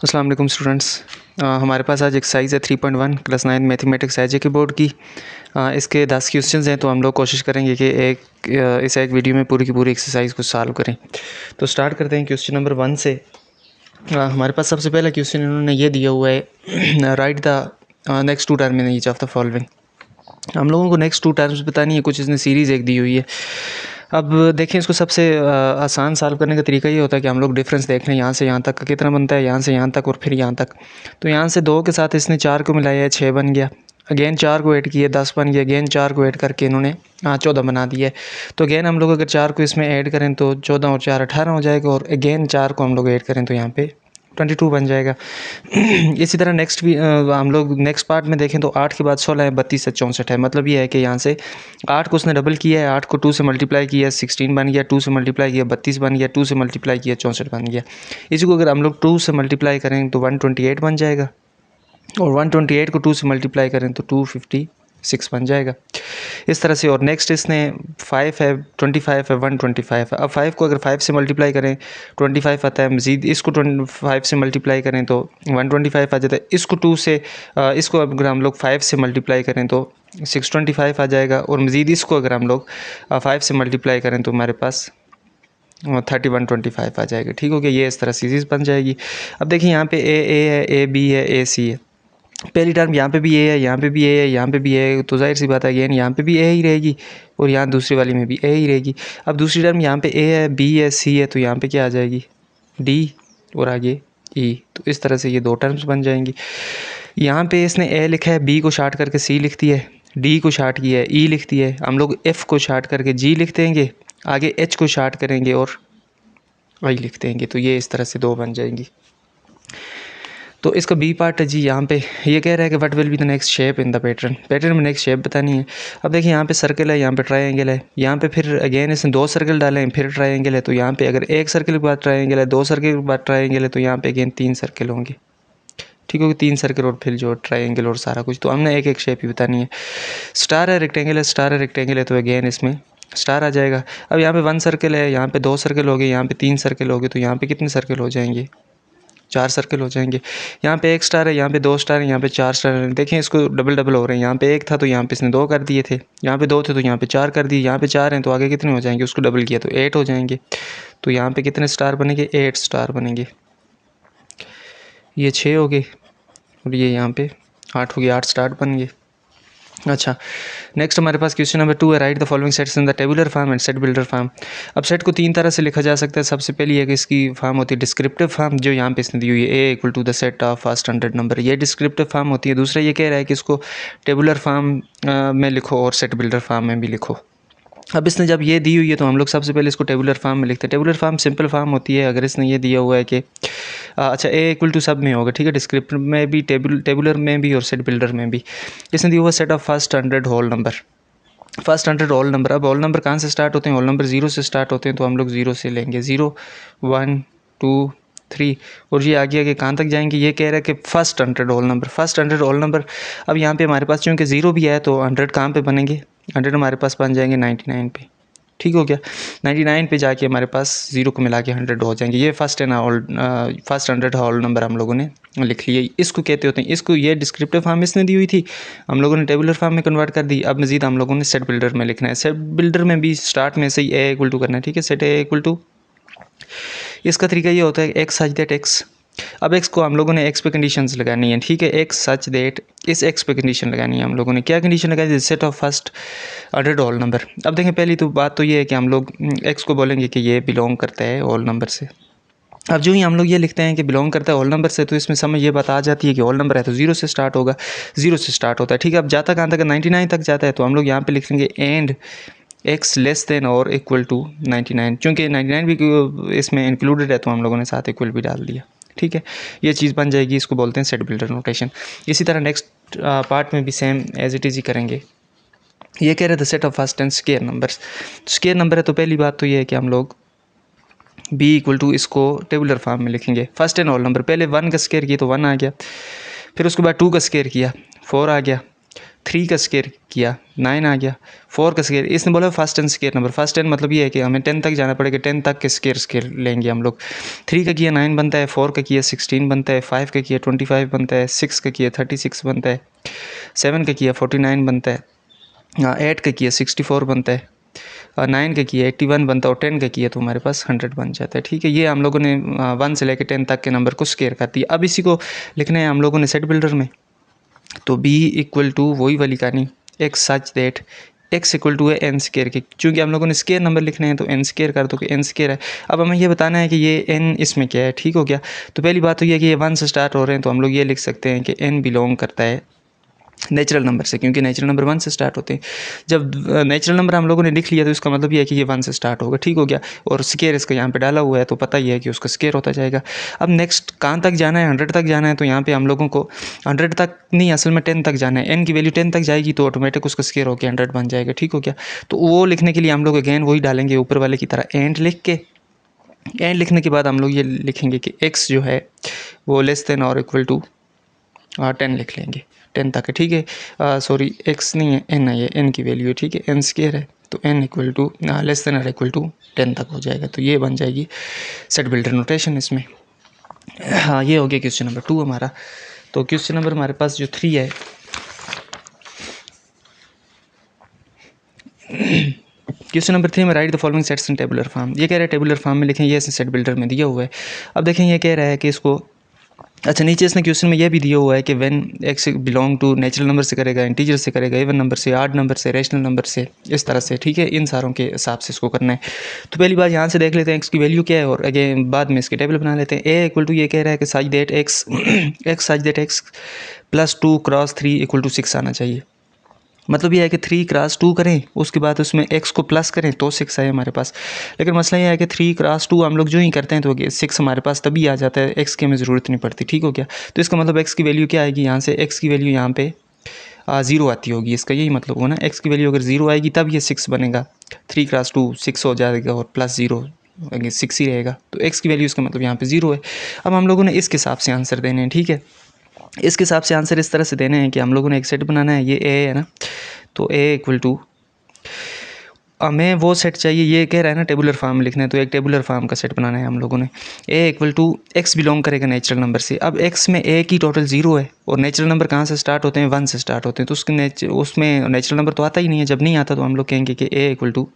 अस्सलाम वालेकुम स्टूडेंट्स। हमारे पास आज एक्सरसाइज है 3.1 क्लास 9 मैथमेटिक्स एजे के बोर्ड की। इसके 10 क्वेश्चंस हैं, तो हम लोग कोशिश करेंगे कि इस एक वीडियो में पूरी की पूरी एक्सरसाइज को सॉल्व करें। तो स्टार्ट करते हैं क्वेश्चन नंबर 1 से। हमारे पास सबसे पहला क्वेश्चन इन्होंने ये दिया हुआ है, write the next two term in each of the following. हम लोगों को नेक्स्ट टू टर्म्स बतानी है, कुछ इसने सीरीज़ एक दी हुई है। अब देखें, इसको सबसे आसान सॉल्व करने का तरीका ये होता है कि हम लोग डिफरेंस देख लें, यहाँ से यहाँ तक का कितना बनता है, यहाँ से यहाँ तक और फिर यहाँ तक। तो यहाँ से 2 के साथ इसने 4 को मिलाया है, 6 बन गया। अगेन 4 को ऐड किया, 10 बन गया। अगेन 4 को ऐड करके इन्होंने 14 बना दिया है। तो अगेन हम लोग अगर 4 को इसमें ऐड करें तो 14 और 4 18 हो जाएगा, और अगेन 4 को हम लोग ऐड करें तो यहाँ पे 22 बन जाएगा। इसी तरह नेक्स्ट भी हम लोग नेक्स्ट पार्ट में देखें तो 8 के बाद 16 है, 32 से 64 है। मतलब ये है कि यहाँ से 8 को उसने डबल किया है, 8 को 2 से मल्टीप्लाई किया, 16 बन गया। 2 से मल्टीप्लाई किया, 32 बन गया। 2 से मल्टीप्लाई किया, 64 बन गया। इसी को अगर हम लोग 2 से मल्टीप्लाई करें तो 128 बन जाएगा, और 128 को 2 से मल्टीप्लाई करें तो 256 बन जाएगा। इस तरह से। और नेक्स्ट इसने 5 है, 25 है, 125 है। अब 5 को अगर 5 से मल्टीप्लाई करें 25 आता है। मज़ीद इसको 5 से मल्टीप्लाई करें तो 125 आ जाता है। इसको 2 से इसको अगर हम लोग 5 से मल्टीप्लाई करें तो 625 आ जाएगा, और मज़ीद इसको अगर हम लोग 5 से मल्टीप्लाई करें तो हमारे पास 3125 आ जाएगा। ठीक हो गया। ये इस तरह सीरीज़ बन जाएगी। अब देखिए, यहाँ पे ए है, ए बी है, ए सी है। पहली टर्म यहाँ पे भी ए है, यहाँ पे भी ए है, यहाँ पे भी ए है, तो जाहिर सी बात है अगेन यहाँ पे भी ए ही रहेगी, और यहाँ दूसरी वाली में भी ए ही रहेगी। अब दूसरी टर्म यहाँ पे ए है, बी है, सी है, तो यहाँ पे क्या आ जाएगी, डी, और आगे ई। तो इस तरह से ये 2 टर्म्स बन जाएंगी। यहाँ पे इसने ए लिखा है, बी को शार्ट करके सी लिख दिया है, डी को शार्ट किया है, ई लिख दिया है। हम लोग एफ़ को शार्ट करके जी लिख देंगे, आगे एच को शार्ट करेंगे और आई लिख देंगे। तो ये इस तरह से 2 बन जाएंगी। तो इसका बी पार्ट है जी, यहाँ पे ये कह रहा है कि what will be the next shape in the pattern. Pattern में नेक्स्ट शेप बतानी है। अब देखिए, यहाँ पे सर्कल है, यहाँ पे ट्रायंगल है, यहाँ पे फिर अगेन इसने 2 सर्कल डाले हैं, फिर ट्रायंगल है। तो यहाँ पे अगर 1 सर्कल के बाद ट्रायंगल है, 2 सर्कल के बाद ट्रायंगल है, तो यहाँ पे अगेन 3 सर्कल होंगे। ठीक होगी, 3 सर्कल और फिर जो ट्रायंगल और सारा कुछ। तो हमने एक एक शेप ही बतानी है। स्टार है, रेक्टेंगल है, स्टार है, रेक्टेंगल है, तो अगेन इसमें स्टार आ जाएगा। अब यहाँ पे 1 सर्कल है, यहाँ पे 2 सर्कल हो गए, यहाँ पे 3 सर्कल हो गए, तो यहाँ पे कितने सर्कल हो जाएंगे, 4 सर्कल हो जाएंगे। यहाँ पे 1 स्टार है, यहाँ पे 2 स्टार है, यहाँ पे 4 स्टार है। देखें, इसको डबल डबल हो रहे हैं। यहाँ पे 1 था तो यहाँ पे इसने 2 कर दिए थे, यहाँ पे 2 थे तो यहाँ पे 4 कर दिए, यहाँ पे 4 हैं तो आगे कितने हो जाएंगे, उसको डबल किया तो 8 हो जाएंगे। तो यहाँ पे कितने स्टार बनेंगे, 8 स्टार बनेंगे। ये 6 हो गए, और ये यहाँ पे 8 हो गए, 8 स्टार बन गए। अच्छा, नेक्स्ट हमारे पास क्वेश्चन नंबर 2 है, write the following sets in the tabular form and set builder form. अब सेट को 3 तरह से लिखा जा सकता है। सबसे पहली है कि इसकी फॉर्म होती है डिस्क्रिप्टिव फॉर्म, जो यहाँ पे इसने दी हुई है, A equal to the set of first 100 number. ये डिस्क्रिप्टिव फॉर्म होती है। दूसरा ये कह रहा है कि इसको टेबुलर फॉर्म में लिखो और सेट बिल्डर फॉर्म में भी लिखो। अब इसने जब ये दी हुई है तो हम लोग सबसे पहले इसको टेबुलर फॉर्म में लिखते हैं। टेबुलर फॉर्म सिंपल फॉर्म होती है। अगर इसने ये दिया हुआ है कि अच्छा, ए इक्वल टू सब में होगा, ठीक है, डिस्क्रिप्टिव में भी, टेबुलर में भी और सेट बिल्डर में भी। इसने दिया हुआ set of first 100 whole number, first 100 whole number. अब होल नंबर कहाँ से स्टार्ट होते हैं, होल नंबर 0 से स्टार्ट होते हैं, तो हम लोग 0 से लेंगे, 0 1 2 3, और ये आगे आगे कहाँ तक जाएंगे। ये कह रहा है कि first 100 whole number, first 100 whole number. अब यहाँ पे हमारे पास चूँकि 0 भी है तो 100 कहाँ पे बनेंगे, 100 हमारे पास बन जाएंगे 99 पे। ठीक हो गया, 99 पे जाके हमारे पास 0 को मिला के 100 हो जाएंगे। ये फर्स्ट है ना, फर्स्ट 100 होल नंबर हम लोगों ने लिख लिए। इसको कहते होते हैं, इसको ये डिस्क्रिप्टिव फॉर्म इसने दी हुई थी, हम लोगों ने टेबुलर फॉर्म में कन्वर्ट कर दी। अब मज़ीद हम लोगों ने सेट बिल्डर में लिखना है। सेट बिल्डर में भी स्टार्ट में से ही ए इक्वल टू करना है, ठीक है, सेट ए इक्वल टू। इसका तरीका ये होता है एक्स सच दैट एक्स। अब एक्स को हम लोगों ने एक्स पे कंडीशंस लगानी है, ठीक है, एक्स सच दैट, इस एक्स पे कंडीशन लगानी है हम लोगों ने। क्या कंडीशन लगाई है, set of first 100 whole number. अब देखें, पहली तो बात तो ये है कि हम लोग एक्स को बोलेंगे कि ये बिलोंग करता है होल नंबर से। अब जो ही हम लोग ये लिखते हैं कि बिलोंग करता है होल नंबर से, तो इसमें समझ ये बात आ जाती है कि होल नंबर है तो 0 से स्टार्ट होगा, 0 से स्टार्ट होता है, ठीक है। अब जाता कहाँ तक, 99 तक जाता है, तो हम लोग यहाँ पे लिख लेंगे एंड एक्स लेस देन और इक्वल टू 99। चूँकि 99 भी इसमें इंक्लूडेड है तो हम लोगों ने साथ इक्वल भी डाल दिया, ठीक है। ये चीज़ बन जाएगी, इसको बोलते हैं सेट बिल्डर नोटेशन। इसी तरह नेक्स्ट पार्ट में भी सेम एज इट इज़ ही करेंगे। ये कह रहे थे set of first 10 square numbers. Square number है तो पहली बात तो ये है कि हम लोग बी इक्वल टू इसको टेबुलर फॉर्म में लिखेंगे। फर्स्ट एंड होल नंबर, पहले 1 का स्केयर किया तो 1 आ गया, फिर उसके बाद 2 का स्केयर किया 4 आ गया, 3 का स्केयर किया 9 आ गया, 4 का स्केयर, इसने बोला फर्स्ट 10 स्केयर नंबर, फर्स्ट 10 मतलब ये है कि हमें 10 तक जाना पड़ेगा, 10 तक के स्केयर लेंगे हम लोग। 3 का किया 9 बनता है, 4 का किया 16 बनता है, 5 का किया 25 बनता है, 6 का किया 36 बनता है, 7 का किया 49 बनता है, 8 का किया 64 बनता है, और 9 का किया 81 बनता है, और 10 का किया तो हमारे पास 100 बन जाता है। ठीक है, ये हम लोगों ने 1 से लेकर 10 तक के नंबर को स्केयर कर दिया। अब इसी को लिखना है हम लोगों ने सेट बिल्डर में, तो b इक्वल टू वही वाली कहानी, x such that x equal to है n स्केयर के, चूँकि हम लोगों ने स्केयर नंबर लिखने हैं तो n स्केयर कर दो कि n स्केयर है। अब हमें ये बताना है कि ये n इसमें क्या है। ठीक हो गया, तो पहली बात तो ये है कि ये 1 से स्टार्ट हो रहे हैं, तो हम लोग ये लिख सकते हैं कि n बिलोंग करता है नेचुरल नंबर से, क्योंकि नेचुरल नंबर 1 से स्टार्ट होते हैं। जब नेचुरल नंबर हम लोगों ने लिख लिया तो इसका मतलब ये है कि ये 1 से स्टार्ट होगा। ठीक हो गया, और स्केयर इसका यहाँ पे डाला हुआ है तो पता ही है कि उसका स्केयर होता जाएगा। अब नेक्स्ट कहाँ तक जाना है, 100 तक जाना है, तो यहाँ पे हम लोगों को 100 तक नहीं, असल में 10 तक जाना है। n की वैल्यू 10 तक जाएगी तो ऑटोमेटिक उसका स्केयर होकर 100 बन जाएगा। ठीक हो गया, तो वो लिखने के लिए हम लोग अगेन वही डालेंगे ऊपर वाले की तरह, एंड लिख के, एंड लिखने के बाद हम लोग ये लिखेंगे कि x जो है वो लेस देन और इक्वल टू 10 लिख लेंगे, 10 तक है। ठीक है, सॉरी x नहीं है, n है, ये n की वैल्यू है। ठीक है, n स्केयर है तो n equal to less than और इक्वल टू 10 तक हो जाएगा, तो ये बन जाएगी सेट बिल्डर नोटेशन इसमें। हाँ, ये हो गया क्वेश्चन नंबर 2 हमारा। तो क्वेश्चन नंबर हमारे पास जो 3 है, क्वेश्चन नंबर 3 में right the following sets in tabular form. ये कह रहा है टेबुलर फॉर्म में लिखें, ये सेट बिल्डर में दिया हुआ है। अब देखें ये कह रहा है कि इसको, अच्छा नीचे इसने क्वेश्चन में यह भी दिया हुआ है कि when x belong to natural number से करेगा, इंटीजर से करेगा, इवन नंबर से, आड नंबर से, रैशनल नंबर से, इस तरह से। ठीक है, इन सारों के हिसाब से इसको करना है। तो पहली बात यहाँ से देख लेते हैं x की वैल्यू क्या है, और आगे बाद में इसके टेबल बना लेते हैं। a इक्वल टू ये कह रहा है कि such that x plus 2 cross 3 equal to 6 आना चाहिए। मतलब ये है कि 3 क्रॉस 2 करें, उसके बाद उसमें x को प्लस करें तो 6 आए हमारे पास। लेकिन मसला ये है कि 3 क्रॉस 2 हम लोग जो ही करते हैं तो 6 हमारे पास तभी आ जाता है, x की हमें ज़रूरत नहीं पड़ती। ठीक हो गया, तो इसका मतलब x की वैल्यू क्या आएगी, यहाँ से x की वैल्यू यहाँ पे 0 आती होगी, इसका यही मतलब होगा ना। x की वैल्यू अगर 0 आएगी तब ये 6 बनेगा, 3 क्रॉस 2 6 हो जाएगा, और प्लस 0 6 ही रहेगा, तो x की वैल्यू इसका मतलब यहाँ पे 0 है। अब हम लोगों ने इसके हिसाब से आंसर देने हैं। ठीक है, इसके हिसाब से आंसर इस तरह से देने हैं कि हम लोगों ने एक सेट बनाना है, ये a है ना, तो a इक्वल टू हमें वो सेट चाहिए, ये कह रहा है ना टेबुलर फॉर्म लिखना है, तो एक टेबुलर फॉर्म का सेट बनाना है हम लोगों ने। a equal to x belong करेगा नेचुरल नंबर से। अब x में a की टोटल 0 है, और नेचुरल नंबर कहाँ से स्टार्ट होते हैं, 1 से स्टार्ट होते हैं, तो उसमें नेचुरल नंबर तो आता ही नहीं है। जब नहीं आता तो हम लोग कहेंगे कि a equal to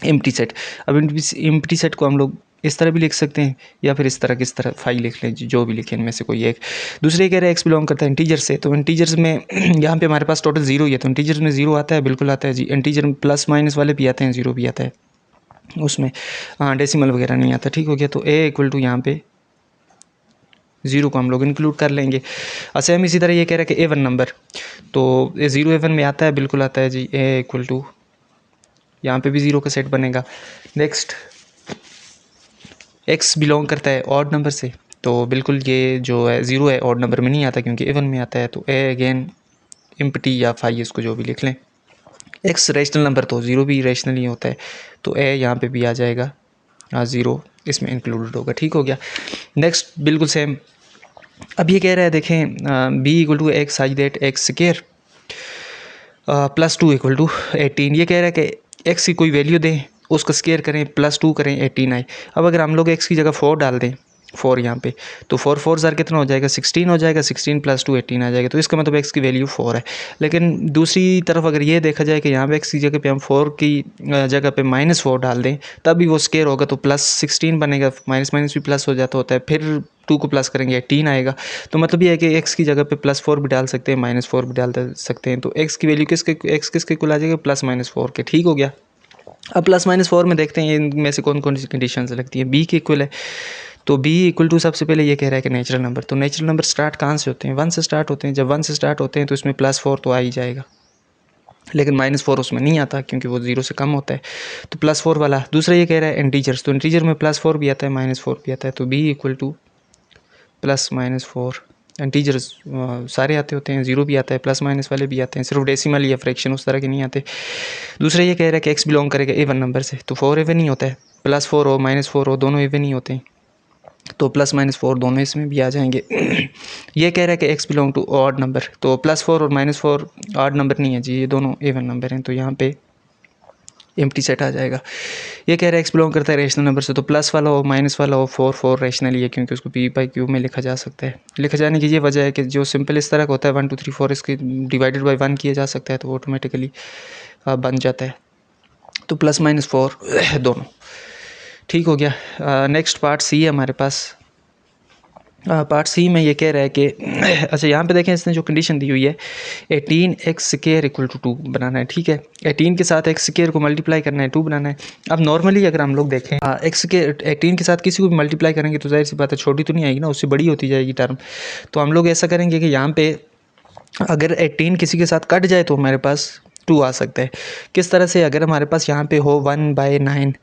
empty set. अब एम्प्टी सेट को हम लोग इस तरह भी लिख सकते हैं, या फिर इस तरह किस तरह फाइल लिख लें, जो भी लिखें इनमें से कोई एक। दूसरे कह रहे हैं x बिलोंग करता है इंटीजर से, तो इंटीजर्स में यहाँ पे हमारे पास टोटल 0 ही है, तो इंटीजर में 0 आता है, बिल्कुल आता है जी। इंटीजर में प्लस माइनस वाले भी आते हैं, 0 भी आता है उसमें, हाँ डेसिमल वगैरह नहीं आता। ठीक हो गया, तो a इक्वल टू यहाँ पे 0 को हम लोग इंक्लूड कर लेंगे। सेम इसी तरह ये कह रहा है कि A1 नंबर, तो 0 A1 में आता है, बिल्कुल आता है जी। a इक्वल टू यहाँ पे भी 0 का सेट बनेगा। नेक्स्ट x बिलोंग करता है ऑड नंबर से, तो बिल्कुल ये जो है 0 है, ऑड नंबर में नहीं आता क्योंकि A1 में आता है, तो a अगेन एम्प्टी या फाई, इसको जो भी लिख लें। x रैशनल नंबर, तो 0 भी रैशनल ही होता है, तो a यहाँ पे भी आ जाएगा, 0 इसमें इंक्लूडेड होगा। ठीक हो गया, नेक्स्ट बिल्कुल सेम। अब ये कह रहा है देखें b equal to x such that x square plus 2 equal to 18। ये कह रहा है कि x की कोई वैल्यू दें, उसका स्केयर करें, प्लस 2 करें, 18 आए। अब अगर हम लोग x की जगह 4 डाल दें, 4 यहाँ पे, तो 4 4 ज़ार कितना हो जाएगा, 16 हो जाएगा, 16 प्लस 2 18 आ जाएगा, तो इसका मतलब x की वैल्यू 4 है। लेकिन दूसरी तरफ अगर ये देखा जाए कि यहाँ पे x की जगह पे हम 4 की जगह पे -4 डाल दें, तब भी वो स्केयर होगा, तो प्लस 16 बनेगा, माइनस माइनस भी प्लस हो जाता होता है, फिर 2 को प्लस करेंगे 18 आएगा। तो मतलब ये है कि x की जगह पे +4 भी डाल सकते हैं, -4 भी डाल सकते हैं, तो x की वैल्यू किसके कुल आ जाएगा, +-4 के। ठीक हो गया, अब +-4 में देखते हैं इनमें से कौन कौन सी कंडीशंस लगती हैं। b के इक्वल है, तो b इक्वल टू सबसे पहले ये कह रहा है कि नेचुरल नंबर, तो नेचुरल नंबर स्टार्ट कहाँ से होते हैं, 1 से स्टार्ट होते हैं। जब 1 से स्टार्ट होते हैं तो इसमें +4 तो आ ही जाएगा, लेकिन -4 उसमें नहीं आता क्योंकि वो 0 से कम होता है, तो +4 वाला। दूसरा ये कह रहा है इंटीजर्स, तो इंटीजर में +4 भी आता है, -4 भी आता है, तो b इक्वल टू +-4। इंटीजर्स सारे आते होते हैं, 0 भी आता है, प्लस माइनस वाले भी आते हैं, सिर्फ डेसिमल या फ्रैक्शन उस तरह के नहीं आते। दूसरा ये कह रहा है कि x बिलोंग करेगा A1 नंबर से, तो 4 A1 ही होता है, +4 हो -4 हो दोनों A1 ही होते हैं, तो +-4 दोनों इसमें भी आ जाएंगे। ये कह रहा है कि x belong to odd number, तो +4 और -4 ऑड नंबर नहीं है जी, ये दोनों इवन नंबर हैं, तो यहाँ पे एम्प्टी सेट आ जाएगा। ये कह रहा है x बिलोंग करता है रेशनल नंबर से, तो प्लस वाला हो माइनस वाला हो 4 रेशनल ही है, क्योंकि उसको p/q में लिखा जा सकता है। लिखा जाने की ये वजह है कि जो सिंपल इस तरह का होता है 1 2 3 4 इसके डिवाइडेड बाई 1 किया जा सकता है, तो ऑटोमेटिकली बन जाता है। तो +-4 दोनों ठीक हो गया। नेक्स्ट पार्ट सी है हमारे पास। पार्ट सी में ये कह रहा है कि अच्छा यहाँ पे देखें, इसने जो कंडीशन दी हुई है 18x² = 2 बनाना है, ठीक है। 18 के साथ x² को मल्टीप्लाई करना है, 2 बनाना है। अब नॉर्मली अगर हम लोग देखें x² 18 के साथ किसी को भी मल्टीप्लाई करेंगे तो जाहिर सी बात है छोटी तो नहीं आएगी ना, उससे बड़ी होती जाएगी टर्म। तो हम लोग ऐसा करेंगे कि यहाँ पे अगर 18 किसी के साथ कट जाए तो हमारे पास 2 आ सकता है। किस तरह से, अगर हमारे पास यहाँ पे हो 1/9,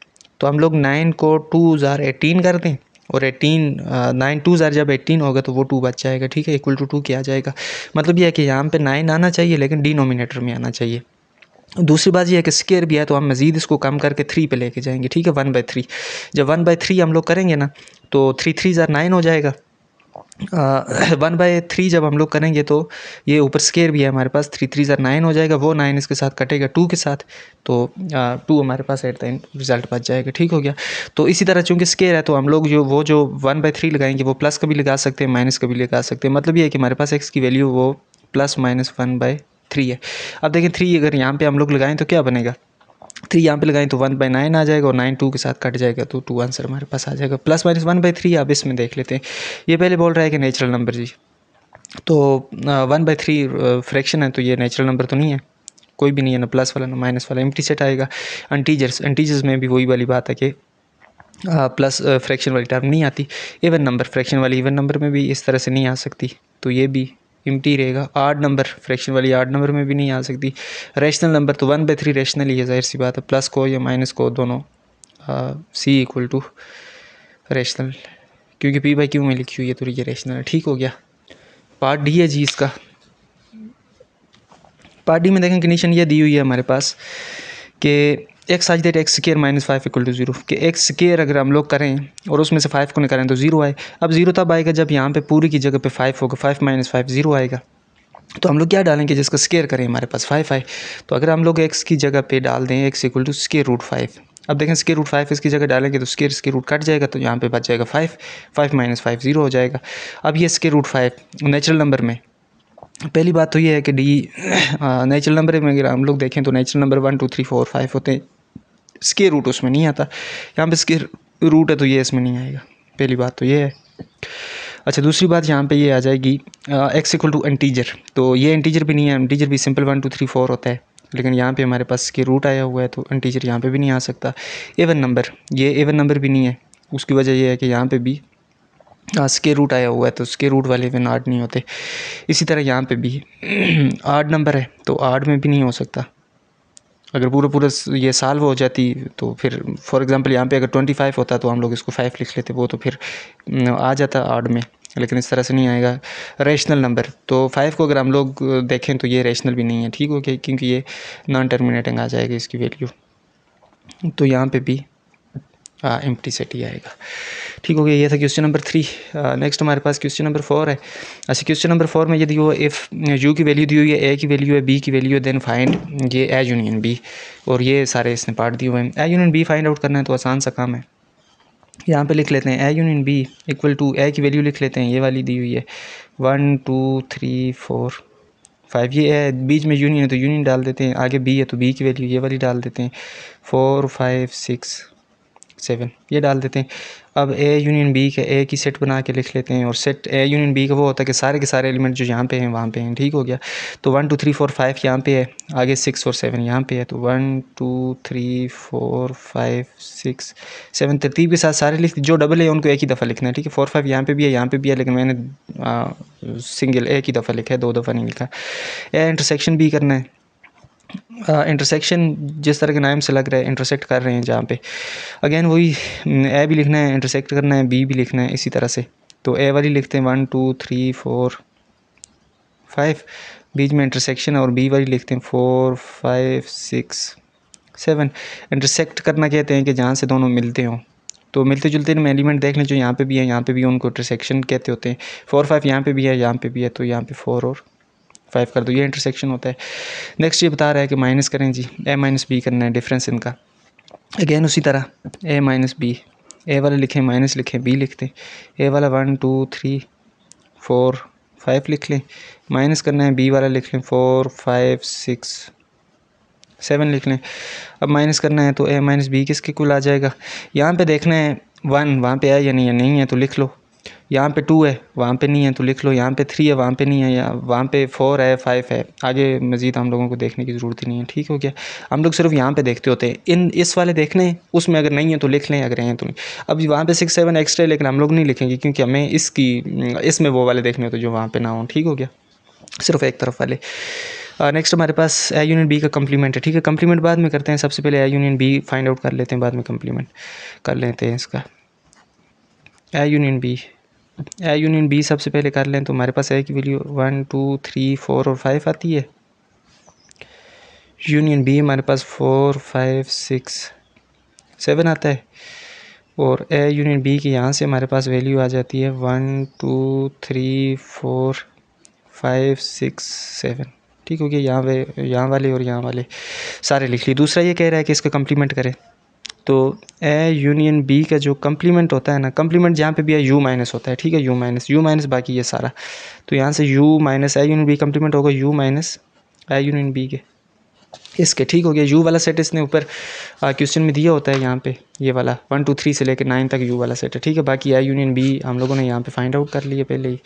तो हम लोग 9 को 2 * 18 कर दें, और 9 2 * जब 18 होगा तो वो 2 बच जाएगा, ठीक है, = 2 किया जाएगा। मतलब ये है कि यहाँ पे 9 आना चाहिए लेकिन डिनोमिनेटर में आना चाहिए। दूसरी बात ये है कि स्क्वायर भी है, तो हम मज़ीद इसको कम करके 3 पे लेके जाएंगे, ठीक है, 1/3। जब 1/3 हम लोग करेंगे ना, तो 3 3 * 9 हो जाएगा। 1/3 जब हम लोग करेंगे तो ये ऊपर स्क्वायर भी है हमारे पास, 3 3 * 9 हो जाएगा, वो 9 इसके साथ कटेगा 2 के साथ, तो 2 हमारे पास एट द एंड रिजल्ट बच जाएगा, ठीक हो गया। तो इसी तरह चूँकि स्क्वायर है तो हम लोग जो 1/3 लगाएंगे वो प्लस का भी लगा सकते हैं, माइनस का भी लगा सकते हैं। मतलब ये है कि हमारे पास x की वैल्यू वो +-1/3 है। अब देखें 3 अगर यहाँ पे हम लोग लगाएं तो क्या बनेगा, 3 यहाँ पे लगाएं तो 1/9 आ जाएगा, और 9 2 के साथ कट जाएगा, तो 2 आंसर हमारे पास आ जाएगा। +-1/3 अब इसमें देख लेते हैं। ये पहले बोल रहा है कि नेचुरल नंबर जी, तो 1/3 फ्रैक्शन है, तो ये नेचुरल नंबर तो नहीं है, कोई भी नहीं है, ना प्लस वाला ना माइनस वाला, एम्प्टी सेट आएगा। इंटीजर्स में भी वही वाली बात है कि प्लस फ्रैक्शन वाली टर्म नहीं आती। इवन नंबर फ्रैक्शन वाली इवन नंबर में भी इस तरह से नहीं आ सकती, तो ये भी एम्प्टी रहेगा। आड नंबर फ्रैक्शन वाली आड नंबर में भी नहीं आ सकती। रैशनल नंबर तो 1/3 रैशनल ही है, जाहिर सी बात है, प्लस को या माइनस को दोनों C = रैशनल, क्योंकि p/q में लिखी हुई है तो ये रैशनल है, ठीक हो गया। पार्ट डी है जी इसका। पार्ट डी में देखें कंडीशन ये दी हुई है हमारे पास कि x such that x² - 5 = 0, कि x² अगर हम लोग करें और उसमें से 5 को निकालें तो 0 आए। अब 0 तब आएगा जब यहाँ पे पूरी की जगह पे 5 होगा, 5 - 5 0 आएगा। तो हम लोग क्या डालेंगे, जिसका स्क्वायर करें हमारे पास 5 आए। तो अगर हम लोग x की जगह पे डाल दें x = √5, अब देखें √5 इसकी जगह डालेंगे तो स्क्वायर रूट कट जाएगा, तो यहाँ पे बच जाएगा 5 - 5 0 हो जाएगा। अब ये √5 नेचुरल नंबर में, पहली बात तो ये है कि डी नेचुरल नंबर में अगर हम लोग देखें तो नेचुरल नंबर 1 2 3 4 5 होते हैं, स्क्वायर रूट उसमें नहीं आता। यहाँ पे स्क्वायर रूट है तो ये इसमें नहीं आएगा, पहली बात तो ये है। अच्छा, दूसरी बात यहाँ पे ये आ जाएगी x = इंटीजर, तो ये इंटीजर भी नहीं है, इंटीजर भी सिंपल 1 2 3 4 होता है, लेकिन यहाँ पे हमारे पास स्क्वायर रूट आया हुआ है तो इंटीजर यहाँ पे भी नहीं आ सकता। एवन नंबर, ये एवन नंबर भी नहीं है, उसकी वजह ये है कि यहाँ पे भी स्क्वायर रूट आया हुआ है, तो स्क्वायर रूट वाले इवन आड नहीं होते। इसी तरह यहाँ पे भी आड नंबर है तो आड में भी नहीं हो सकता। अगर पूरा ये सॉल्व हो जाती तो फिर फॉर एग्जांपल यहाँ पे अगर 25 होता तो हम लोग इसको 5 लिख लेते, वो तो फिर आ जाता आड में, लेकिन इस तरह से नहीं आएगा। रैशनल नंबर तो 5 को अगर हम लोग देखें तो ये रैशनल भी नहीं है, ठीक हो गया, क्योंकि ये नॉन टर्मिनेटिंग आ जाएगा इसकी वैल्यू, तो यहाँ पे भी एम्प्टी सेट ही आएगा, ठीक हो गया। ये था क्वेश्चन नंबर 3। नेक्स्ट हमारे पास क्वेश्चन नंबर 4 है। अच्छा, क्वेश्चन नंबर 4 में ये दी हुआ इफ़ यू की वैल्यू दी हुई है, ए की वैल्यू है, बी की वैल्यू है, देन फाइंड ये ए यूनियन बी, और ये सारे इसने पार्ट दिए हुए हैं। A union B find out करना है तो आसान सा काम है, यहाँ पे लिख लेते हैं ए यूनियन बी = ए की वैल्यू लिख लेते हैं, ये वाली दी हुई है 1 2 3 4 5, ये है बीच में यूनियन है तो यूनियन डाल देते हैं, आगे बी है तो बी की वैल्यू ये वाली डाल देते हैं, 4 5 6 7 ये डाल देते हैं। अब ए यूनियन बी के ए की सेट बना के लिख लेते हैं, और सेट ए यूनियन बी का वो होता है कि सारे के सारे एलिमेंट जो यहाँ पे हैं वहाँ पे हैं, ठीक हो गया। तो 1 2 3 4 5 यहाँ पे है, आगे 6 और 7 यहाँ पे है, तो 1 2 3 4 5 6 7 तरतीब के साथ सारे लिख, जो डबल है उनको एक ही दफ़ा लिखना है, ठीक है। 4 5 यहाँ पे भी है, यहाँ पे भी है, लेकिन मैंने सिंगल एक ही दफ़ा लिखा है, 2 दफ़ा नहीं लिखा। ए इंटरसेक्शन भी करना है। इंटरसेक्शन जिस तरह के नाम से लग रहा है, इंटरसेक्ट कर रहे हैं जहाँ पे, अगेन वही ए भी लिखना है, इंटरसेक्ट करना है, बी भी लिखना है इसी तरह से। तो ए वाली लिखते हैं 1 2 3 4 5, बीच में इंटरसेक्शन, और बी वाली लिखते हैं 4 5 6 7। इंटरसेक्ट करना कहते हैं कि जहाँ से दोनों मिलते हों, तो मिलते जुलते में एलिमेंट देख लें जो यहाँ पे भी है, यहाँ पे भी, उनको इंटरसेक्शन कहते होते हैं। 4 5 यहाँ पे भी है, यहाँ पे भी है, तो यहाँ पे 4 और 5 कर दो, ये इंटरसेक्शन होता है। नेक्स्ट ये बता रहा है कि माइनस करें जी, a माइनस बी करना है डिफरेंस इनका। अगेन उसी तरह a माइनस बी, ए वाला लिखें, माइनस लिखें, बी लिखते हैं। ए वाला 1 2 3 4 5 लिख लें, माइनस करना है, बी वाला लिख लें 4 5 6 7 लिख लें। अब माइनस करना है तो a माइनस बी किसके कुल आ जाएगा। यहाँ पे देखना है 1 वहाँ पे है या नहीं है, नहीं है तो लिख लो। यहाँ पे 2 है, वहाँ पे नहीं है तो लिख लो। यहाँ पे 3 है, वहाँ पे नहीं है, या वहाँ पे 4 है, 5 है। आगे मज़ीद हम लोगों को देखने की ज़रूरत ही नहीं है, ठीक हो गया। हम लोग सिर्फ यहाँ पे देखते होते हैं, इस वाले देखने, उसमें अगर नहीं है तो लिख लें, अगर हैं तो नहीं। अब वहाँ पे 6 7 एक्स्ट्रा, लेकिन हम लोग नहीं लिखेंगे क्योंकि हमें इसमें वो वाले देखने होते जो वहाँ पर ना हो, ठीक हो गया, सिर्फ एक तरफ वाले। नेक्स्ट हमारे पास ए यूनियन बी का कम्प्लीमेंट है, ठीक है। कम्प्लीमेंट बाद में करते हैं, सबसे पहले A union B find out कर लेते हैं, बाद में कम्प्लीमेंट कर लेते हैं इसका। ए यूनियन बी सबसे पहले कर लें तो हमारे पास ए की वैल्यू 1 2 3 4 और 5 आती है। यूनियन बी हमारे पास 4 5 6 7 आता है, और ए यूनियन बी की यहाँ से हमारे पास वैल्यू आ जाती है 1 2 3 4 5 6 7, ठीक हो गया। यहाँ वाले और यहाँ वाले सारे लिख लिए। दूसरा ये कह रहा है कि इसका कम्प्लीमेंट करें, तो ए यूनियन बी का जो कम्प्लीमेंट होता है ना, कम्प्लीमेंट जहाँ पे भी है यू माइनस होता है, ठीक है, यू माइनस बाकी ये सारा। तो यहाँ से U minus A union B complement होगा U minus A union B के, इसके, ठीक हो गया। यू वाला सेट इसने ऊपर क्वेश्चन में दिया होता है, यहाँ पे ये वाला 1 2 3 से लेकर 9 तक यू वाला सेट है, ठीक है। बाकी ए यूनियन बी हम लोगों ने यहाँ पे फाइंड आउट कर लिए पहले ही,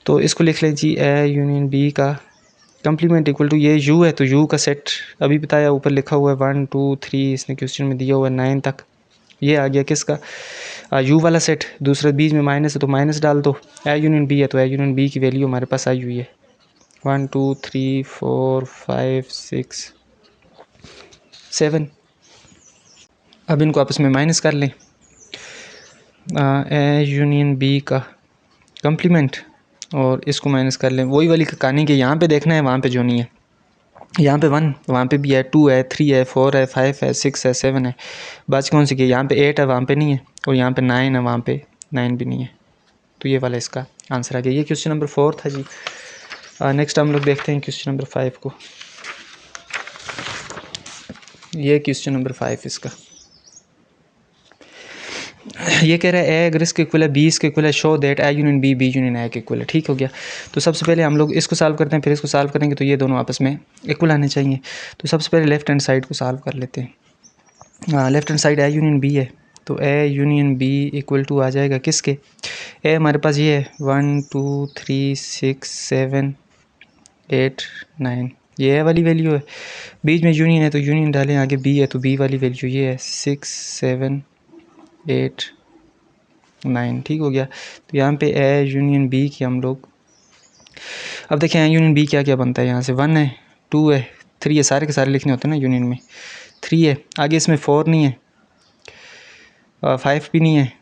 तो इसको लिख लें जी, ए यूनियन बी का कम्प्लीमेंट इक्वल टू, ये यू है तो यू का सेट अभी बताया, ऊपर लिखा हुआ है 1 2 3, इसने क्वेश्चन में दिया हुआ है 9 तक, ये आ गया किसका, यू वाला सेट। दूसरे बीच में माइनस है तो माइनस डाल दो। ए यूनियन बी है तो ए यूनियन बी की वैल्यू हमारे पास आई हुई है 1 2 3 4 5 6 7। अब इनको आपस में माइनस कर लें। ए यूनियन बी का कम्प्लीमेंट और इसको माइनस कर लें, वही वाली कहानी के यहाँ पे देखना है, वहाँ पे जो नहीं है। यहाँ पे 1 वहाँ पे भी है, 2 है, 3 है, 4 है, 5 है, 6 है, 7 है। बात कौन सी की, यहाँ पे 8 है, वहाँ पे नहीं है, और यहाँ पे 9 है, वहाँ पे 9 भी नहीं है। तो ये वाला इसका आंसर आ गया। ये क्वेश्चन नंबर 4 था जी। नेक्स्ट हम लोग देखते हैं क्वेश्चन नंबर 5 को। ये क्वेश्चन नंबर 5 इसका, ये कह रहा है ए अगर इसके इक्वल है, बी इसके इक्वल है, show that A union B union A के इक्वल है, ठीक हो गया। तो सबसे पहले हम लोग इसको सॉल्व करते हैं, फिर इसको सॉल्व करेंगे, तो ये दोनों आपस में इक्वल आने चाहिए। तो सबसे पहले लेफ्ट हैंड साइड को सॉल्व कर लेते हैं। Left hand side A union B है, तो A union B equal to आ जाएगा किसके, ए हमारे पास ये है 1 2 3 6 7 8 9, ये ए वाली वैल्यू है। बीच में यूनियन है तो यूनियन डालें, आगे बी है तो बी वाली वैल्यू ये है 6 7 8 9, ठीक हो गया। तो यहाँ पे ए यूनियन बी की हम लोग, अब देखें ए यूनियन बी क्या क्या बनता है। यहाँ से 1 है, 2 है, 3 है, सारे के सारे लिखने होते हैं ना यूनियन में। 3 है, आगे इसमें 4 नहीं है, 5 भी नहीं है,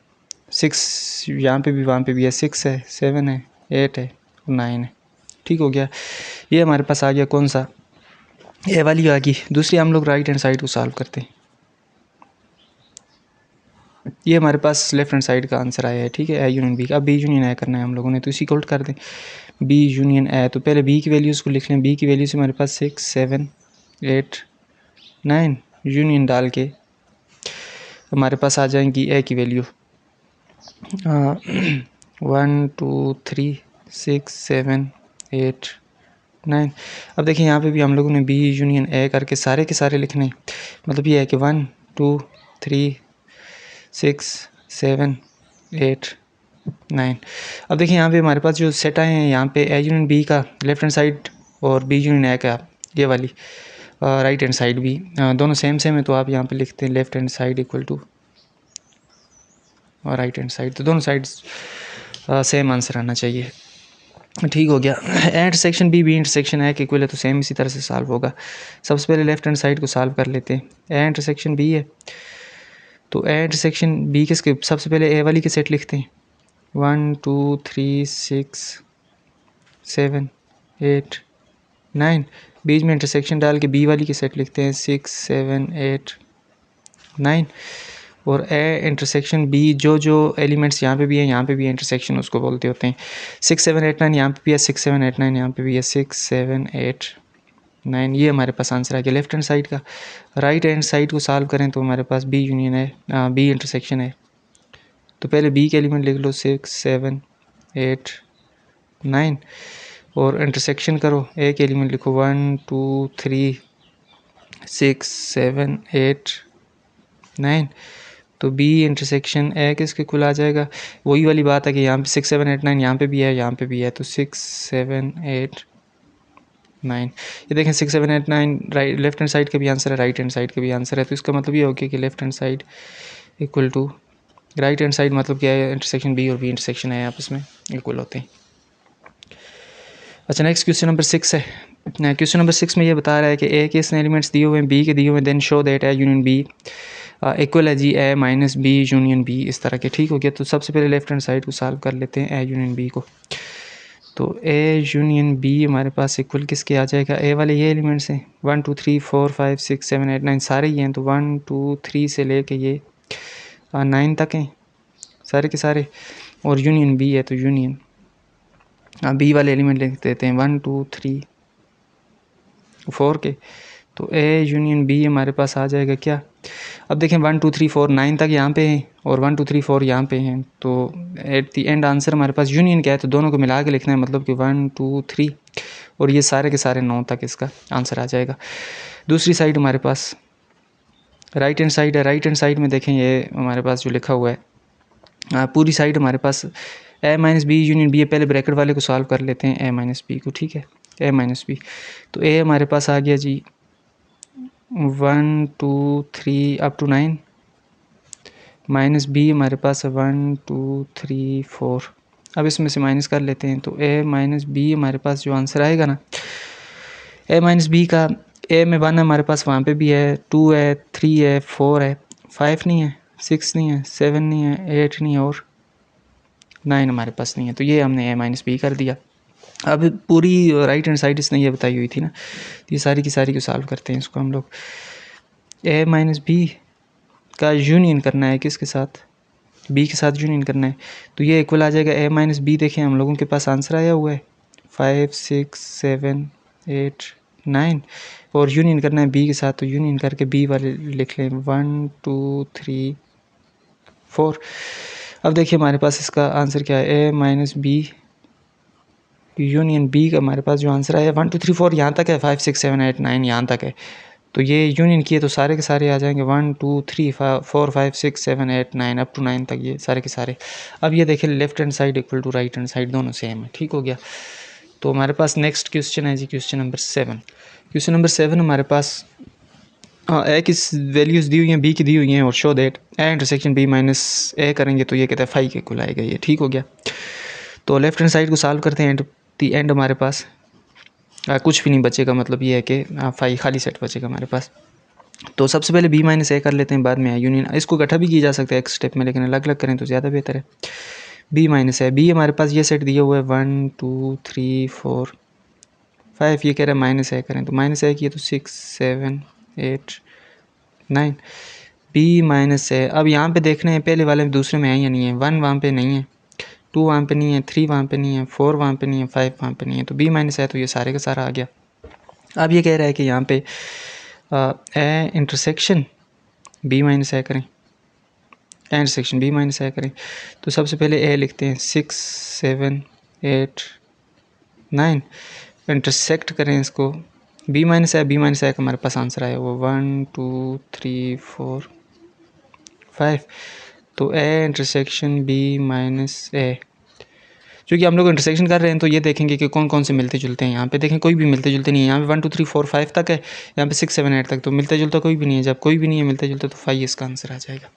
6 यहाँ पे भी वहाँ पे भी है, 6 है, 7 है, 8 है और 9 है, ठीक हो गया। ये हमारे पास आ गया कौन सा, ए वाली आ गई। दूसरी हम लोग राइट हैंड साइड को सॉल्व करते हैं। ये हमारे पास लेफ्ट हैंड साइड का आंसर आया है, ठीक है, ए यूनियन बी। अब बी यूनियन ए करना है हम लोगों ने, तो इसी को उल्ट कर दें, बी यूनियन ए। तो पहले बी की वैल्यूज़ को लिख लें, बी की वैल्यू से हमारे पास 6 7 8 9, यूनियन डाल के हमारे पास आ जाएंगी ए की वैल्यू 1 2 3 6 7 8 9। अब देखिए यहाँ पे भी हम लोगों ने बी यूनियन ए करके सारे के सारे लिखने, मतलब ये है कि 1 2 3 6 7 8 9। अब देखिए यहाँ पे हमारे पास जो सेट आए हैं, यहाँ पे ए यूनियन बी का लेफ्ट हैंड साइड और बी यूनियन ए का ये वाली राइट हैंड साइड भी दोनों सेम है, तो आप यहाँ पे लिखते हैं left hand side equal to और राइट हैंड साइड, तो दोनों साइड्स सेम आंसर आना चाहिए, ठीक हो गया। A intersection B intersection A के इक्वल है, तो सेम इसी तरह से सॉल्व होगा। सबसे पहले लेफ्ट हैंड साइड को सॉल्व कर लेते हैं। ए इंटरसेक्शन बी है, तो ए इंटरसेक्शन बी किसके, सबसे पहले ए वाली के सेट लिखते हैं 1 2 3 6 7 8 9। बीच में इंटरसेक्शन डाल के बी वाली के सेट लिखते हैं 6 7 8 9। और ए इंटरसेक्शन बी, जो एलिमेंट्स यहाँ पे भी है यहाँ पे भी इंटरसेक्शन उसको बोलते होते हैं। 6 7 8 9 यहाँ पे भी है, 6 7 8 9 यहाँ पे भी है, 6 7 8 9 ये हमारे पास आंसर आ गया लेफ्ट हैंड साइड का। राइट हैंड साइड को सॉल्व करें तो हमारे पास बी यूनियन है, बी इंटरसेक्शन है। तो पहले बी के एलिमेंट लिख लो 6 7 8 9 और इंटरसेक्शन करो, ए के एलिमेंट लिखो 1 2 3 6 7 8 9। तो बी इंटरसेक्शन ए किसके कुल आ जाएगा, वही वाली बात है कि यहाँ पे 6 7 8 9 यहाँ पे भी है यहाँ पे भी है, तो 6 7 8 9 ये देखें 6 7 8 9 राइट लेफ्ट हैंड साइड का भी आंसर है, राइट हैंड साइड का भी आंसर है। तो इसका मतलब ये हो गया कि left hand side equal to right hand side, मतलब क्या है, इंटरसेक्शन बी और बी इंटरसेक्शन है आपस में इक्वल होते हैं। अच्छा नेक्स्ट क्वेश्चन नंबर 6 है। क्वेश्चन नंबर 6 में ये बता रहा है कि ए के इसने एलिमेंट्स दिए हुए हैं, बी के दिए हुए हैं, then show that A union B equal है जी A minus B union B, इस तरह के। ठीक हो गया। तो सबसे पहले लेफ्ट हैंड साइड को सॉल्व कर लेते हैं ए यूनियन बी को। तो ए यूनियन बी हमारे पास इक्वल किसके आ जाएगा, ए वाले ये एलिमेंट्स हैं 1 2 3 4 5 6 7 8 9 सारे ही हैं। तो 1 2 3 से लेके ये 9 तक हैं सारे के सारे, और यूनियन बी है तो यूनियन बी वाले एलिमेंट लिख देते हैं 1 2 3 4 के। तो ए यूनियन बी हमारे पास आ जाएगा क्या, अब देखें 1 2 3 4 9 तक यहाँ पे हैं और 1 2 3 4 यहाँ पे हैं। तो एट द एंड आंसर हमारे पास यूनियन क्या है, तो दोनों को मिला के लिखना है, मतलब कि 1 2 3 और ये सारे के सारे 9 तक इसका आंसर आ जाएगा। दूसरी साइड हमारे पास राइट हैंड साइड है, राइट हैंड साइड में देखें ये हमारे पास जो लिखा हुआ है पूरी साइड हमारे पास ए माइनस बी यूनियन बी है। पहले ब्रैकेट वाले को सॉल्व कर लेते हैं ए माइनस बी को, ठीक है, ए माइनस बी। तो ए हमारे पास आ गया जी 1 2 3 अप टू 9 माइनस बी हमारे पास है 1 2 3 4। अब इसमें से माइनस कर लेते हैं। तो ए माइनस बी हमारे पास जो आंसर आएगा ना, ए माइनस बी का ए में 1 हमारे पास वहाँ पे भी है, 2 है, 3 है, 4 है, 5 नहीं है, 6 नहीं है, 7 नहीं है, 8 नहीं है और 9 हमारे पास नहीं है। तो ये हमने ए माइनस बी कर दिया। अब पूरी राइट हैंड साइड इसने ये बताई हुई थी ना, तो ये सारी की सारी को सॉल्व करते हैं इसको हम लोग। ए माइनस बी का यूनियन करना है किसके साथ, बी के साथ यूनियन करना है। तो ये इक्वल आ जाएगा ए माइनस बी। देखें हम लोगों के पास आंसर आया हुआ है 5 6 7 8 9 और यूनियन करना है बी के साथ। तो यूनियन करके बी वाले लिख लें 1 2 3 4। अब देखिए हमारे पास इसका आंसर क्या है, ए माइनस बी यूनियन बी का हमारे पास जो आंसर आया 1 2 3 4 यहाँ तक है, 5 6 7 8 9 यहाँ तक है। तो ये यूनियन किए तो सारे के सारे आ जाएंगे 1 2 3 4 5 6 7 8 9 अप टू 9 तक ये सारे के सारे। अब ये देखिए left hand side equal to right hand side दोनों सेम है। ठीक हो गया। तो हमारे पास नेक्स्ट क्वेश्चन है जी क्वेश्चन नंबर 7। क्वेश्चन नंबर 7 हमारे पास ए की वैल्यूज़ दी हुई हैं, बी की दी हुई हैं और show that A intersection B minus A करेंगे तो ये कहता है 5 के कुल आएगा ये। ठीक हो गया। तो लेफ्ट हैंड साइड को सॉल्व करते हैं, एंड दी एंड हमारे पास कुछ भी नहीं बचेगा, मतलब ये है कि 5 खाली सेट बचेगा हमारे पास। तो सबसे पहले बी माइनस ए कर लेते हैं, बाद में यूनियन। इसको इकट्ठा भी किया जा सकता है एक स्टेप में, लेकिन अलग अलग करें तो ज़्यादा बेहतर है। बी माइनस है, बी हमारे पास ये सेट दिया हुआ है 1 2 3 4 5, ये कह रहा है माइनस ए करें तो माइनस ए किए तो 6 7 8 9 बी माइनस है। अब यहाँ पे देखने हैं पहले वाले में दूसरे में है या नहीं है, 1 वहाँ पे नहीं है, 2 वहाँ पे नहीं है, 3 वहाँ पे नहीं है, 4 वहाँ पे नहीं है, 5 वहाँ पे नहीं है। तो बी माइनस है तो ये सारे का सारा आ गया। अब ये कह रहा है कि यहाँ पे ए इंटरसेक्शन बी माइनस ए करें, ए इंटरसेक्शन बी माइनस ए करें। तो सबसे पहले ए लिखते हैं 6 7 8 9 इंटरसेक्ट करें इसको, बी माइनस ए, बी माइनस ए का हमारे पास आंसर आया वो 1 2 3 4 5। तो ए इंटरसेक्शन बी माइनस ए, क्योंकि हम लोग इंटरसेक्शन कर रहे हैं तो ये देखेंगे कि कौन कौन से मिलते जुलते हैं। यहाँ पे देखें कोई भी मिलते जुलते नहीं है, यहाँ पे 1 2 3 4 5 तक है, यहाँ पे 6 7 8 तक, तो मिलते जुलता कोई भी नहीं है। जब कोई भी नहीं है मिलते जुलता तो 5 इसका आंसर आ जाएगा।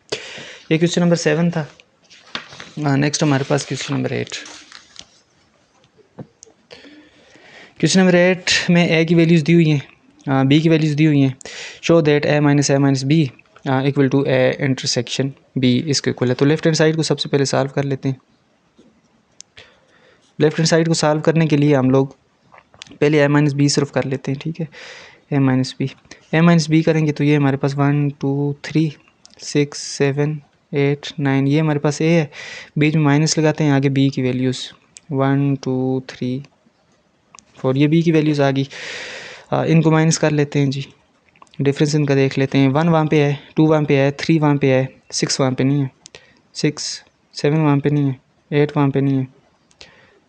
ये क्वेश्चन नंबर 7 था। नेक्स्ट हमारे पास क्वेश्चन नंबर 8। क्वेश्चन नंबर 8 में ए की वैल्यूज़ दी हुई हैं, बी की वैल्यूज़ दी हुई हैं। Show that A minus B equal to A intersection B इसके इक्वल है। तो लेफ्ट हैंड साइड को सबसे पहले सॉल्व कर लेते हैं। लेफ्ट हैंड साइड को सॉल्व करने के लिए हम लोग पहले ए माइनस बी सिर्फ कर लेते हैं, ठीक है, ए माइनस बी करेंगे तो ये हमारे पास 1 2 3 6 7 8 9, ये हमारे पास ए है, बीच में माइनस लगाते हैं, आगे बी की वैल्यूज़ 1 2 3 4, ये बी की वैल्यूज़ आ गई। इनको माइनस कर लेते हैं जी, डिफरेंस इनका देख लेते हैं। 1 वहाँ पे है, 2 वहाँ पे है, 3 वहाँ पे है, 6 वहाँ पे नहीं है, 6 7 वहाँ पे नहीं है, 8 वहाँ पे नहीं है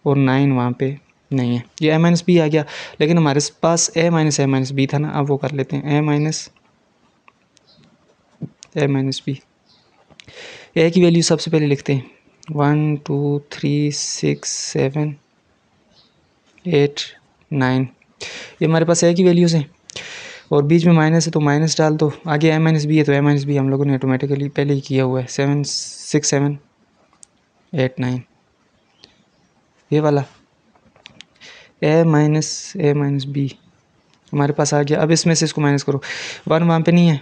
और 9 वहाँ पे नहीं है। ये a माइनस बी आ गया, लेकिन हमारे पास a माइनस बी था ना। अब वो कर लेते हैं a माइनस बी। a की वैल्यू सबसे पहले लिखते हैं 1 2 3 6 7 8 9, ये हमारे पास a की वैल्यूज़ हैं और बीच में माइनस है तो माइनस डाल दो। आगे a माइनस बी है तो a माइनस बी हम लोगों ने ऑटोमेटिकली पहले ही किया हुआ है। 7 6 7 8 9, ये वाला a माइनस बी हमारे पास आ गया। अब इसमें से इसको माइनस करो। 1 वहाँ पे नहीं है,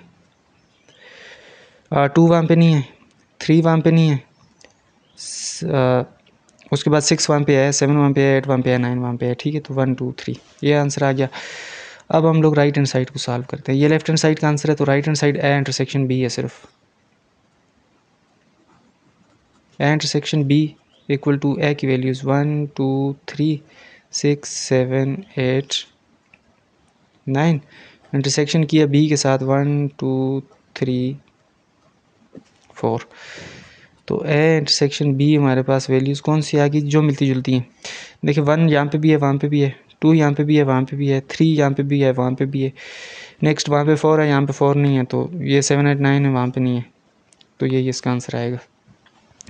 2 वहाँ पे नहीं है, 3 वहाँ पे नहीं है, उसके बाद 6 वहाँ पे है, 7 वहाँ पे है, 8 वहाँ पे है, 9 वहाँ पे है। ठीक है, तो 1 2 3 ये आंसर आ गया। अब हम लोग राइट हैंड साइड को सॉल्व करते हैं। ये लेफ्ट हैंड साइड का आंसर है, तो right hand side A intersection B है सिर्फ। A intersection B equal to A की वैल्यूज़ 1 2 3 6 7 8 9, इंटरसेक्शन किया बी के साथ 1 2 3 4, तो ए इंटरसेक्शन बी हमारे पास वैल्यूज़ कौन सी आ गई जो मिलती जुलती हैं। देखिए 1 यहाँ पे भी है, वहाँ पे भी है, 2 यहाँ पे भी है, वहाँ पे भी है, 3 यहाँ पे भी है, वहाँ पे भी है, नेक्स्ट वहाँ पे 4 है, यहाँ पे 4 नहीं है, तो ये 7 8 9 है, वहाँ पे नहीं है, तो ये इसका आंसर आएगा।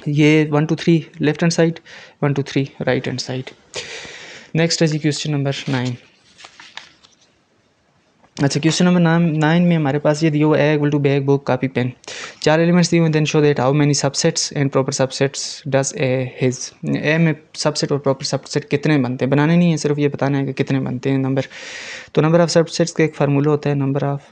ये 1 2 3 left hand side, 1 2 3 right hand side. Next है जी क्वेश्चन नंबर 9। अच्छा, क्वेश्चन नंबर 9 में हमारे पास ये दिया हुआ है equal to bag book copy pen, 4 elements दिए हुए, then show that how many subsets and proper subsets does A has. A में सबसेट और प्रॉपर सबसेट कितने बनते हैं, बनाने नहीं है, सिर्फ ये बताना है कि कितने बनते हैं नंबर। तो नंबर ऑफ सबसेट्स का एक फार्मूला होता है, नंबर ऑफ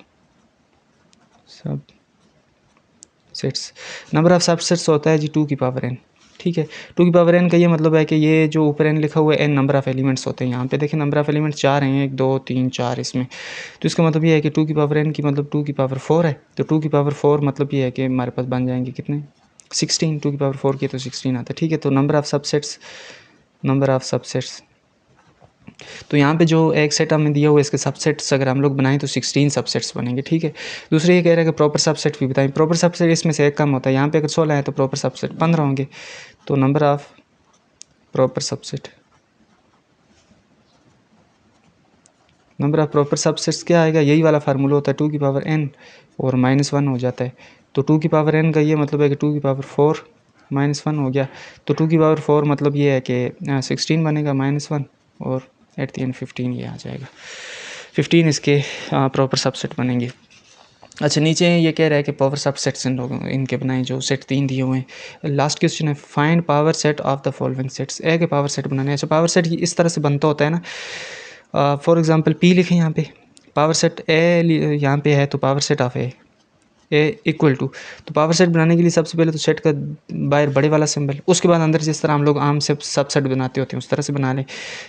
सबसेट्स होता है जी 2 की पावर n। ठीक है, 2 की पावर n का ये मतलब है कि ये जो ऊपर n लिखा हुआ है n नंबर ऑफ़ एलिमेंट्स होते हैं। यहाँ पे देखें नंबर ऑफ़ एलिमेंट्स 4 हैं, 1 2 3 4 इसमें। तो इसका मतलब ये है कि 2 की पावर n की मतलब 2 की पावर 4 है। तो 2 की पावर 4 मतलब ये है कि हमारे पास बन जाएंगे कितने, 16। 2 की पावर 4 की तो 16 आता है। ठीक है, तो नंबर ऑफ़ सबसेट्स, तो यहाँ पे जो एक सेट हमें दिया हुआ है इसके सबसेट्स अगर हम लोग बनाएं तो 16 सबसेट्स बनेंगे। ठीक है, दूसरे ये कह रहा है कि प्रॉपर सबसेट भी बताएं। प्रॉपर सबसेट इसमें से एक कम होता है, यहाँ पे अगर 16 है तो प्रॉपर सबसेट 15 होंगे। तो नंबर ऑफ प्रॉपर सबसेट्स क्या आएगा, यही वाला फार्मूला होता है, 2 की पावर n और -1 हो जाता है। तो 2 की पावर n का ये मतलब है कि 2 की पावर 4 -1 हो गया। तो 2 की पावर 4 मतलब ये है कि 16 बनेगा -1 और एट द एंड 15 ये आ जाएगा। 15 इसके प्रॉपर सबसेट बनेंगे। अच्छा, नीचे ये कह रहा है कि पावर सबसेट्स इन लोगों इनके बनाए जो सेट 3 दिए हुए हैं। लास्ट क्वेश्चन है find power set of the following sets. A के पावर सेट बनाने हैं। अच्छा, पावर सेट इस तरह से बनता होता है ना, फॉर एग्जांपल पी लिखें यहाँ पे, पावर सेट ए यहाँ पे है तो power set of A equal to, तो पावर सेट बनाने के लिए सबसे पहले तो सेट का बाहर बड़े वाला सिंबल, उसके बाद अंदर जिस तरह हम लोग आम से सबसेट बनाते होते हैं उस तरह से बना लें।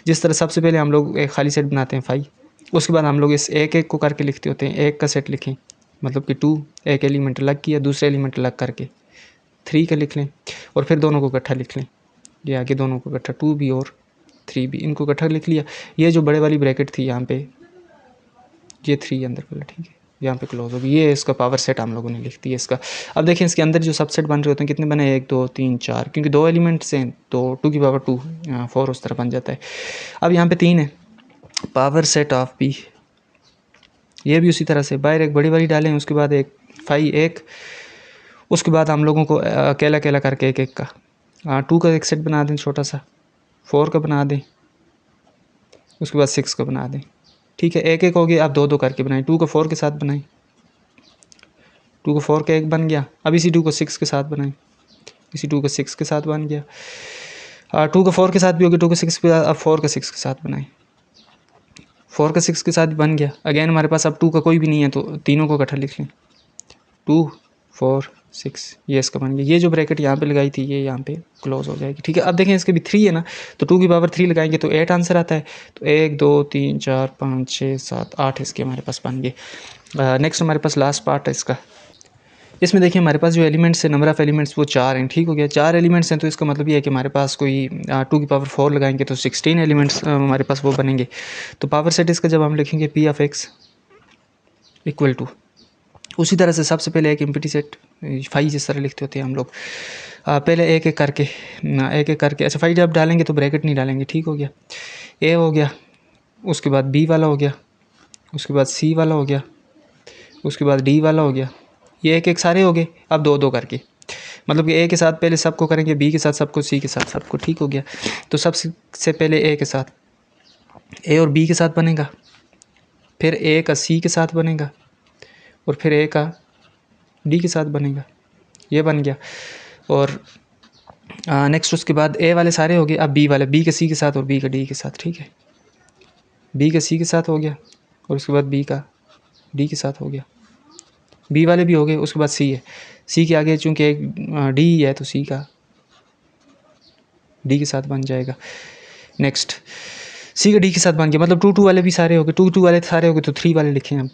जिस तरह सबसे पहले हम लोग एक खाली सेट बनाते हैं 5, उसके बाद हम लोग इस एक को करके लिखते होते हैं, एक का सेट लिखें मतलब कि 2, एक एलिमेंट अलग किया, दूसरे एलिमेंट अलग करके 3 का लिख लें और फिर दोनों को इकट्ठा लिख लें। ये आगे दोनों को इकट्ठा 2 भी और 3 भी, इनको इकट्ठा लिख लिया। ये जो बड़े वाली ब्रैकेट थी यहाँ पे, ये 3 अंदर वाला, ठीक है, यहाँ पे क्लोज होगी। ये इसका पावर सेट हम लोगों ने लिख दिया इसका। अब देखें इसके अंदर जो सबसेट बन रहे होते हैं कितने बने, 1 2 3 4, क्योंकि 2 एलिमेंट्स हैं तो 2 की पावर 2 4 उस तरह बन जाता है। अब यहाँ पे 3 है, पावर सेट ऑफ बी, ये भी उसी तरह से बाहर एक बड़ी वाली डालें, उसके बाद एक 5 एक, उसके बाद हम लोगों को अकेला अकेला करके एक एक का 2 का एक सेट बना दें छोटा सा, 4 का बना दें, उसके बाद 6 का बना दें। ठीक है, एक एक हो गया। आप 2 2 करके बनाएं, 2 को 4 के साथ बनाएं, 2 को 4 का एक बन गया। अब इसी 2 को 6 के साथ बनाएं, इसी 2 को 6 के साथ बन गया। 2 को 4 के साथ भी हो गया, 2 को 6 के साथ, अब 4 का 6 के साथ बनाएं, 4 का 6 के साथ बन गया। अगेन हमारे पास अब 2 का कोई भी नहीं है तो तीनों को इकट्ठा लिख लें, 2 4 6, ये इसका बन गया। ये जो ब्रैकेट यहाँ पे लगाई थी ये यहाँ पे क्लोज हो जाएगी। ठीक है, अब देखें इसके भी 3 है ना, तो 2 की पावर 3 लगाएंगे तो 8 आंसर आता है। तो 1 2 3 4 5 6 7 8 इसके हमारे पास बन गए। नेक्स्ट हमारे पास लास्ट पार्ट है इसका। इसमें देखिए हमारे पास जो एलिमेंट्स है, नंबर ऑफ़ एलिमेंट्स वो 4 हैं, ठीक हो गया। 4 एलिमेंट्स हैं तो इसका मतलब ये है कि हमारे पास कोई 2 की पावर 4 लगाएंगे तो 16 एलिमेंट्स हमारे पास वो बनेंगे। तो पावर सेट इसका जब हम लिखेंगे P of X equal to, उसी तरह से सबसे पहले एक एम्प्टी सेट फाई जिस तरह लिखते होते हैं हम लोग, पहले एक एक करके अच्छा फाई जब डालेंगे तो ब्रैकेट नहीं डालेंगे, ठीक हो गया। ए हो गया, उसके बाद बी वाला हो गया, उसके बाद सी वाला हो गया, उसके बाद डी वाला हो गया, ये एक एक सारे हो गए। अब दो दो करके, मतलब कि ए के साथ पहले सबको करेंगे, बी के साथ सबको, सी के साथ सबको, ठीक हो गया। तो सबसे पहले ए के साथ ए और बी के साथ बनेगा, फिर ए का सी के साथ बनेगा, और फिर ए का डी के साथ बनेगा, ये बन गया। और नेक्स्ट उसके बाद ए वाले सारे हो गए, अब बी वाले, बी के सी के साथ और बी का डी के साथ, ठीक है। बी का सी के साथ हो गया और उसके बाद बी का डी के साथ हो गया, बी वाले भी हो गए। उसके बाद सी है, सी के आगे चूँकि एक डी है तो सी का डी के साथ बन जाएगा। नेक्स्ट सी का डी के साथ बन गया, मतलब 2 वाले भी सारे हो गए, 2 वाले सारे हो गए तो 3 वाले लिखें हम।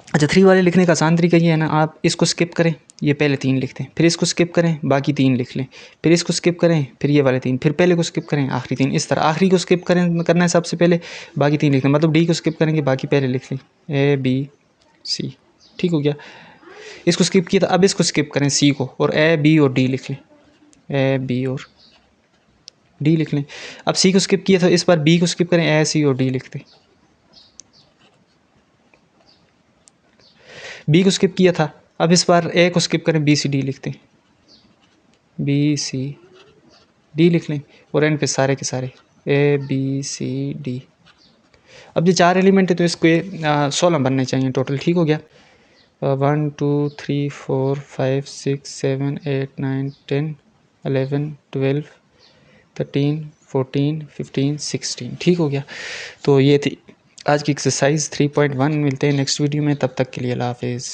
अच्छा 3 वाले लिखने का आसान तरीका ये है ना, आप इसको स्किप करें, ये पहले 3 लिखते हैं, फिर इसको स्किप करें, बाकी 3 लिख लें, फिर इसको स्किप करें, फिर ये वाले 3, फिर पहले को स्किप करें, आखिरी 3, इस तरह आखिरी को स्किप करें करना है सबसे पहले, बाकी 3 लिखना, मतलब डी को स्किप करेंगे, बाकी पहले लिख लें ए बी सी, ठीक हो गया। इसको स्किप किया था, अब इसको स्किप करें सी को, और ए बी और डी लिख लें, ए बी और डी लिख लें। अब सी को स्किप किया था, इस बार बी को स्किप करें, ए सी और डी लिख दें। बी को स्किप किया था, अब इस बार ए को स्किप करें, बी सी डी लिखते हैं, बी सी डी लिख लें, और एंड पे सारे के सारे ए बी सी डी। अब ये 4 एलिमेंट है तो इसको 16 बनने चाहिए टोटल, ठीक हो गया। 1 2 3 4 5 6 7 8 9 10 11 12 13 14 15 16, ठीक हो गया। तो ये थी आज की एक्सरसाइज 3.1। मिलते हैं नेक्स्ट वीडियो में, तब तक के लिए अल्लाह हाफिज़।